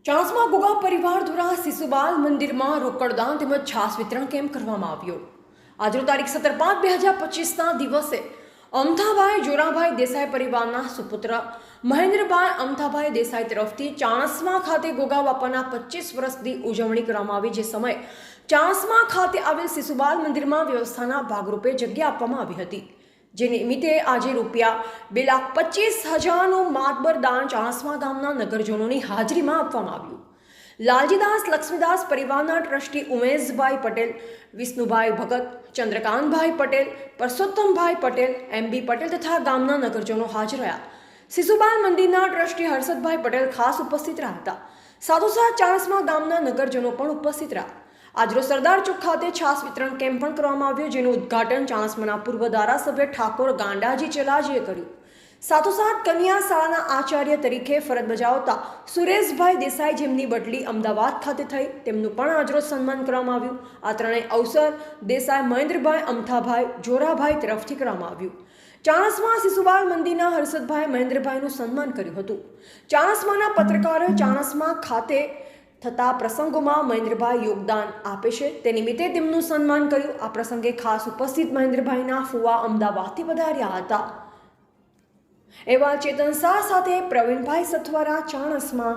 ચાણસ્મા ગોગા પરિવાર દ્વારા શિશુબાલ મંદિરમાં રોકડદાન તેમજ છાસ વિતરણ કેમ્પ કરવામાં આવ્યો। આજનો તારીખ 17/5/2025ના દિવસે અમથાભાઈ જોરાભાઈ દેસાઈ પરિવારના સુપુત્ર મહેન્દ્રભાઈ અમથાભાઈ દેસાઈ તરફથી ચાણસ્મા ખાતે ગોગા બાપાના 25 વર્ષની ઉજવણી કરવામાં આવી। જે સમયે ચાણસ્મા ખાતે આવેલ શિશુબાલ મંદિરમાં વ્યવસ્થાના ભાગરૂપે જગ્યા આપવામાં આવી હતી, જે નિમિત્તે આજે ₹2,25,000નું માતબર દાન ચાણસ્મા ગામના નગરજનોની હાજરીમાં આપવામાં આવ્યું। લાલજીદાસ લક્ષ્મીદાસ પરિવારના ટ્રસ્ટી ઉમેશભાઈ પટેલ, વિષ્ણુભાઈ ભગત, ચંદ્રકાંતભાઈ પટેલ, પરસોત્તમભાઈ પટેલ, એમબી પટેલ તથા ગામના નગરજનો હાજર રહ્યા। શિશુબાલ મંદિરના ટ્રસ્ટી હર્ષદભાઈ પટેલ ખાસ ઉપસ્થિત રહ્યા હતા। સાથોસાથ ચાણસ્મા ગામના નગરજનો પણ ઉપસ્થિત રહ્યા। આજરોજ સરદાર ચોક ખાતે છાસ વિતરણ કેમ્પ પણ કરવામાં આવ્યો, જેનું ઉદ્ઘાટન ચાણસ્માના પૂર્વ ધારાસભ્ય ઠાકોર ગાંડાજી ચલાજીએ કર્યું। સાથોસાથ કન્યા શાળાના આચાર્ય તરીકે ફરજ બજાવતા સુરેશભાઈ દેસાઈ, જેમની બદલી અમદાવાદ ખાતે થઈ, તેમનું પણ આજરોજ સન્માન કરવામાં આવ્યું। આ ત્રણેય અવસર દેસાઈ મહેન્દ્રભાઈ અમથાભાઈ જોરાભાઈ તરફથી કરવામાં આવ્યું। ચાણસ્મા શિશુબાલ મંદિરના હર્ષદભાઈ મહેન્દ્રભાઈનું સન્માન કર્યું હતું। ચાણસ્માના પત્રકારોએ ચાણસ્મા ખાતે થતા પ્રસંગોમાં મહેન્દ્રભાઈ યોગદાન આપે છે તે નિમિત્તે તેમનું સન્માન કર્યું। આ પ્રસંગે ખાસ ઉપસ્થિત મહેન્દ્રભાઈના ફુવા અમદાવાદથી પધાર્યા હતા। એવા ચેતન શાહ સાથે પ્રવીણભાઈ સથવારા, ચાણસ્મા।